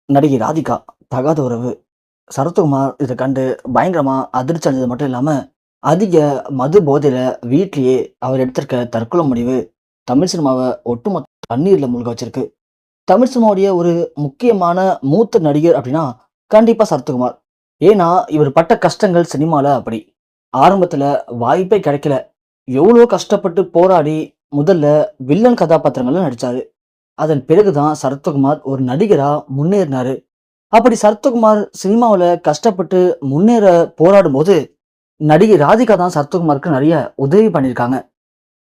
நடிகை ராதிகா தகாத உறவு. சரத்குமார் இத கண்டு பயங்கரமா அதிர்ச்சி அடைஞ்சது மட்டும் இல்லாம, அதிக மது போதையில வீட்லயே அவர் எடுத்திருக்க தற்கொலை முடிவு தமிழ் சினிமாவ ஒட்டுமொத்த கண்ணீர்ல மூழ்க வச்சிருக்கு. தமிழ் சினிமாவுடைய ஒரு முக்கியமான மூத்த நடிகர் அப்படின்னா, கண்டிப்பா சரத்குமார். ஏன்னா, இவர் பட்ட கஷ்டங்கள் சினிமால அப்படி. ஆரம்பத்துல வாய்ப்பே கிடைக்கல. எவ்வளோ கஷ்டப்பட்டு போராடி முதல்ல வில்லன் கதாபாத்திரங்கள்ல நடிச்சாரு. அதன் பிறகு தான் சரத்குமார் ஒரு நடிகரா முன்னேறினாரு. அப்படி சரத்குமார் சினிமாவுல கஷ்டப்பட்டு முன்னேற போராடும்போது, நடிகை ராதிகா தான் சரத்குமாருக்கு நெறைய உதவி பண்ணியிருக்காங்க.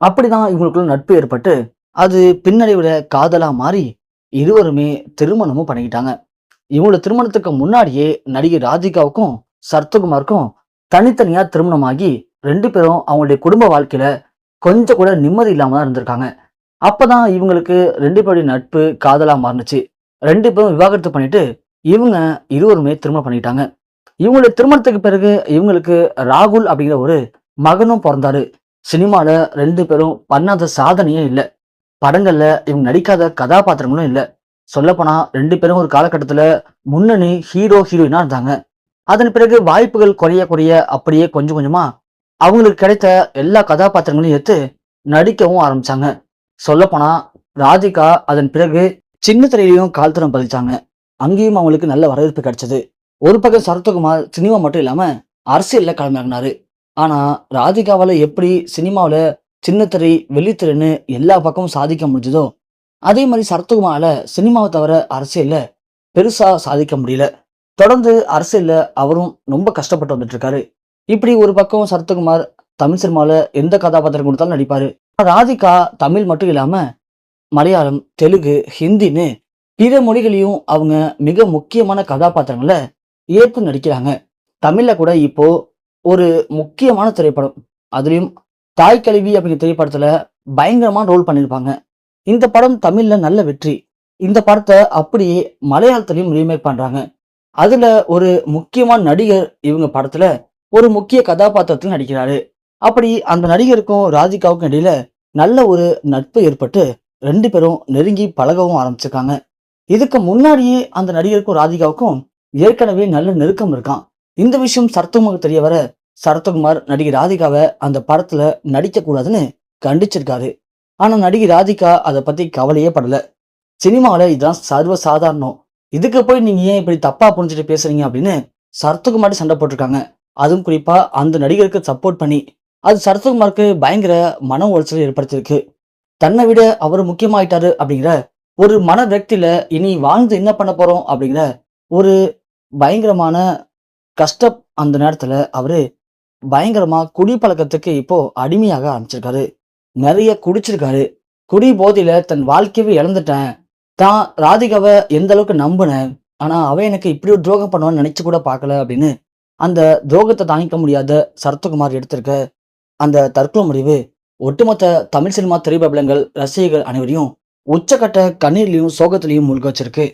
அப்படிதான் இவங்களுக்குள்ள நட்பு ஏற்பட்டு, அது பின்னடைவுல காதலா மாறி, இருவருமே திருமணமும் பண்ணிக்கிட்டாங்க. இவங்களோட திருமணத்துக்கு முன்னாடியே நடிகை ராதிகாவுக்கும், சரத்குமாருக்கும் தனித்தனியா திருமணமாகி 2 பேரும் அவங்களுடைய குடும்ப வாழ்க்கையில கொஞ்சம் கூட நிம்மதி இல்லாம தான் இருந்திருக்காங்க. அப்பதான் இவங்களுக்கு 2 பேருடைய நட்பு காதலா மாறுனுச்சு. 2 பேரும் விவாகரத்து பண்ணிட்டு, இவங்க இருவருமே திருமணம் பண்ணிக்கிட்டாங்க. இவங்களுடைய திருமணத்துக்கு பிறகு இவங்களுக்கு ராகுல் அப்படிங்கிற ஒரு மகனும் பொறந்தாரு. சினிமால 2 பேரும் பண்ணாத சாதனையே இல்ல. படங்கள்ல இவங்க நடிக்காத கதாபாத்திரங்களும் இல்ல. சொல்லப்போனா 2 பேரும் ஒரு காலகட்டத்துல முன்னணி ஹீரோ, ஹீரோயினா இருந்தாங்க. அதன் பிறகு வாய்ப்புகள் குறைய குறைய அப்படியே கொஞ்சம் கொஞ்சமா அவங்களுக்கு கிடைத்த எல்லா கதாபாத்திரங்களையும் ஏத்து நடிக்கவும் ஆரம்பிச்சாங்க. சொல்லப்போனா ராதிகா அதன் பிறகு சின்ன திரையிலயும் கால் தடம் பதிச்சாங்க. அங்கேயும் அவங்களுக்கு நல்ல வரவேற்பு கிடைச்சது. ஒரு பக்கம் சரத்குமார் சினிமா மட்டும் இல்லாம அரசியல்ல களமிறங்கினாரு. ஆனா ராதிகாவால எப்படி சினிமாவுல சின்ன திரை, வெள்ளித்திரைன்னு எல்லா பக்கமும் சாதிக்க முடிஞ்சதோ, அதே மாதிரி சரத்குமாரால சினிமாவை தவிர அரசியல்ல பெருசா சாதிக்க முடியல. தொடர்ந்து அரசியல்ல அவரும் ரொம்ப கஷ்டப்பட்டு வந்துட்டு இருக்காரு. இப்படி ஒரு பக்கம் சரத்குமார் தமிழ் சினிமால எந்த கதாபாத்திரம் கொடுத்தாலும் நடிப்பாரு. ராதிகா தமிழ் மட்டும் இல்லாம மலையாளம், தெலுங்கு, ஹிந்தின்னு பிற மொழிகளையும் அவங்க மிக முக்கியமான கதாபாத்திரங்கள ஏற்று நடிக்கிறாங்க. தமிழ்ல கூட இப்போ ஒரு முக்கியமான திரைப்படம். அதுலயும் தாய் கல்வி அப்படிங்கிற திரைப்படத்துல பயங்கரமான ரோல் பண்ணியிருப்பாங்க. இந்த படம் தமிழ்ல நல்ல வெற்றி. இந்த படத்தை அப்படியே மலையாளத்திலையும் ரீமேக் பண்றாங்க. அதுல ஒரு முக்கியமான நடிகர் இவங்க படத்துல ஒரு முக்கிய கதாபாத்திரத்தில் நடிக்கிறாரு. அப்படி அந்த நடிகருக்கும் ராதிகாவுக்கும் இடையில நல்ல ஒரு நட்பு ஏற்பட்டு 2 பேரும் நெருங்கி பழகவும் ஆரம்பிச்சிருக்காங்க. இதுக்கு முன்னாடியே அந்த நடிகருக்கும் ராதிகாவுக்கும் ஏற்கனவே நல்ல நெருக்கம் இருக்கான். இந்த விஷயம் சரத்குமாருக்கு தெரிய வர, சரத்குமார் நடிகை ராதிகாவை அந்த படத்துல நடிக்க கூடாதுன்னு கண்டிச்சிருக்காரு. ஆனா நடிகை ராதிகா அதை பத்தி கவலையே படல. சினிமாவில இதுதான் சர்வ சாதாரணம். இதுக்கு போய் நீங்க ஏன் இப்படி தப்பா புரிஞ்சுட்டு பேசுறீங்க அப்படின்னு சரத்குமார் சண்டை போட்டிருக்காங்க. அதுவும் குறிப்பா அந்த நடிகருக்கு சப்போர்ட் பண்ணி, அது சரத்குமாருக்கு பயங்கர மன உளைச்சலை ஏற்படுத்தியிருக்கு. தன்னை விட அவர் முக்கியமாயிட்டாரு அப்படிங்கிற ஒரு மன விரக்தியில இனி வாழ்ந்து என்ன பண்ண போறோம் அப்படிங்கிற ஒரு பயங்கரமான கஷ்டம். அந்த நேரத்துல அவரு பயங்கரமா குடி பழக்கத்துக்கு இப்போ அடிமையாக ஆரம்பிச்சிருக்காரு. நிறைய குடிச்சிருக்காரு. குடி போதையில தன் வாழ்க்கையவே இழந்துட்டேன். தான் ராதிகாவை எந்த அளவுக்கு நம்பினேன். ஆனா அவ எனக்கு இப்படி ஒரு துரோகம் பண்ணுவான்னு நினைச்சு கூட பார்க்கல அப்படின்னு அந்த துரோகத்தை தாங்கிக்க முடியாத சரத்குமார் எடுத்திருக்க அந்த தற்கொலை முடிவு ஒட்டுமொத்த தமிழ் சினிமா திரைப்பிரபலங்கள், ரசிகர்கள் அனைவரையும் உச்சக்கட்ட கண்ணீர்லயும் சோகத்திலையும் மூழ்க வச்சிருக்கு.